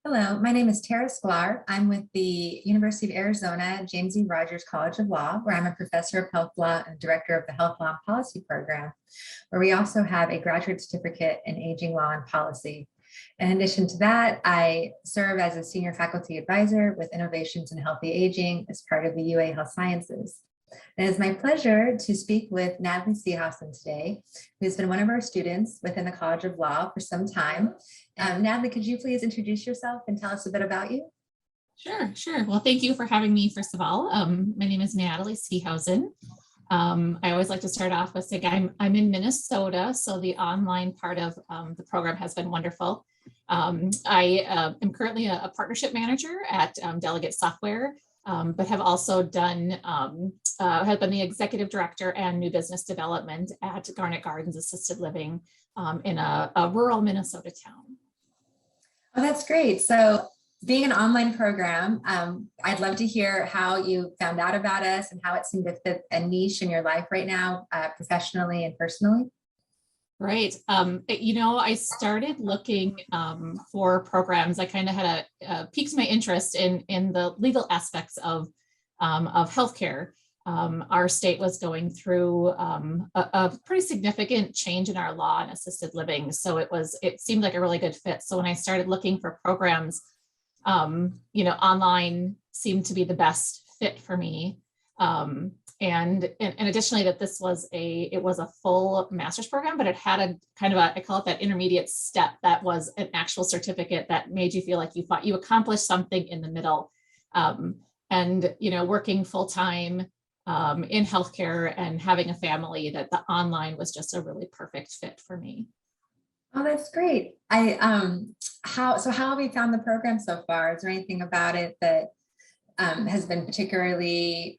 Hello, my name is Tara Sklar. I'm with the University of Arizona James E. Rogers College of Law, where I'm a professor of health law and director of the Health Law and Policy program, where we also have a graduate certificate in aging law and policy. In addition to that, I serve as a senior faculty advisor with innovations in healthy aging as part of the UA Health Sciences. It is my pleasure to speak with Natalie Seehausen today, who has been one of our students within the College of Law for some time. Natalie, could you please introduce yourself and tell us a bit about you? Sure. Well, thank you for having me, first of all. My name is Natalie Seehausen. I always like to start off with saying I'm in Minnesota, so the online part of the program has been wonderful. I am currently a partnership manager at Delaget Software, but have also done, have been the executive director and new business development at Garnet Gardens Assisted Living in a rural Minnesota town. Oh, that's great. So being an online program, I'd love to hear how you found out about us and how it seemed to fit a niche in your life right now, professionally and personally. Right. I started looking for programs. I kind of had piqued my interest in the legal aspects of healthcare. Our state was going through a pretty significant change in our law and assisted living. So it seemed like a really good fit. So when I started looking for programs, online seemed to be the best fit for me. And additionally, that this was it was a full master's program, but it had a kind of I call it that intermediate step that was an actual certificate that made you feel like you thought you accomplished something in the middle. Working full time in healthcare and having a family, that the online was just a really perfect fit for me. Oh, that's great. How have you found the program so far? Is there anything about it that has been particularly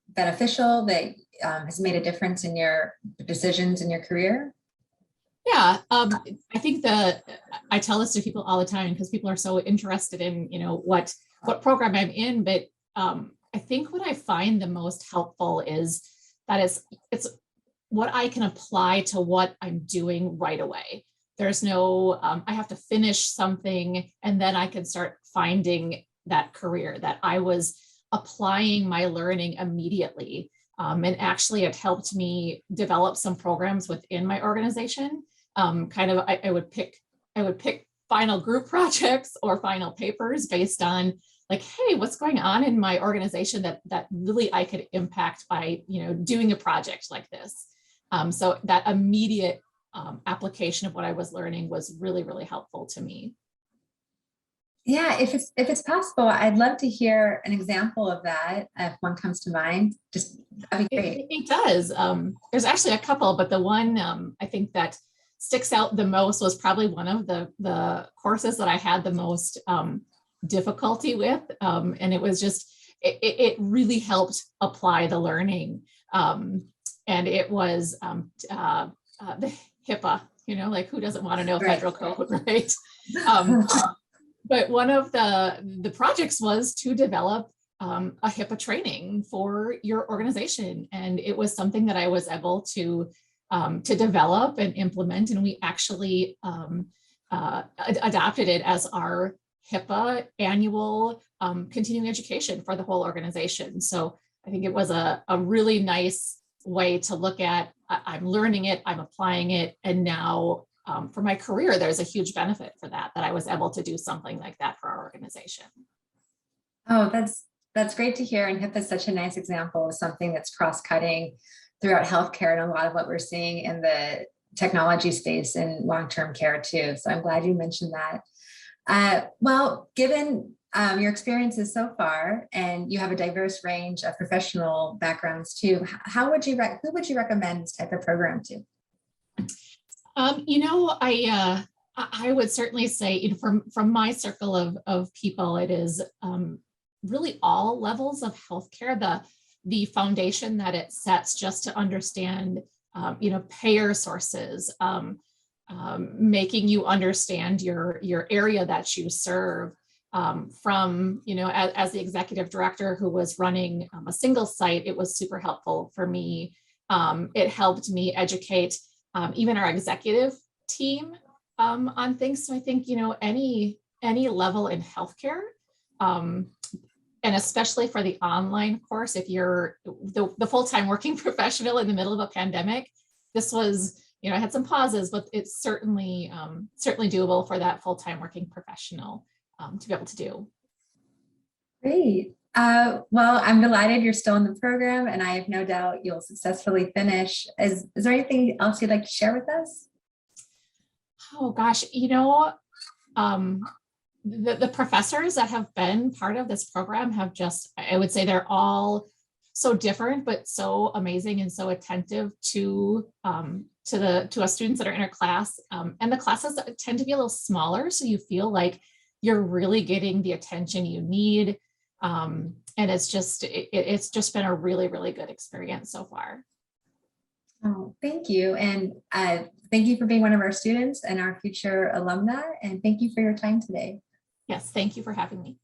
beneficial, that has made a difference in your decisions in your career? Yeah, I think I tell this to people all the time because people are so interested in, what program I'm in, but I think what I find the most helpful is that it's what I can apply to what I'm doing right away. There's no, I have to finish something and then I can start finding that career, that I was applying my learning immediately. And actually it helped me develop some programs within my organization. I would pick final group projects or final papers based on like, hey, what's going on in my organization that really I could impact by, doing a project like this. So that immediate application of what I was learning was really, really helpful to me. Yeah, if it's possible, I'd love to hear an example of that. If one comes to mind, that'd be great. It does. There's actually a couple, but the one I think that sticks out the most was probably one of the courses that I had the most difficulty with, and it was just it really helped apply the learning, and it was the HIPAA. Like who doesn't want to know federal code, right? But one of the projects was to develop a HIPAA training for your organization. And it was something that I was able to develop and implement. And we actually adopted it as our HIPAA annual continuing education for the whole organization. So I think it was a really nice way to look at, I'm learning it, I'm applying it, and now for my career, there's a huge benefit for that I was able to do something like that for our organization. Oh, that's great to hear. And HIPAA is such a nice example of something that's cross-cutting throughout healthcare and a lot of what we're seeing in the technology space and long-term care too. So I'm glad you mentioned that. Well, given your experiences so far, and you have a diverse range of professional backgrounds too, who would you recommend this type of program to? I would certainly say, from my circle of people, it is really all levels of healthcare, the foundation that it sets just to understand, payer sources, making you understand your area that you serve, from, as the executive director who was running a single site, it was super helpful for me. It helped me educate even our executive team on things. So I think, any any level in healthcare. And especially for the online course, if you're the full-time working professional in the middle of a pandemic, this was, you know, I had some pauses, but it's certainly doable for that full-time working professional to be able to do. Great. Well, I'm delighted you're still in the program, and I have no doubt you'll successfully finish. Is there anything else you'd like to share with us? Oh gosh, you know, the professors that have been part of this program have just, I would say they're all so different, but so amazing and so attentive to us students that are in our class. And the classes tend to be a little smaller, so you feel like you're really getting the attention you need. And it's just been a really, really good experience so far. Oh, thank you. And thank you for being one of our students and our future alumni. And thank you for your time today. Yes, thank you for having me.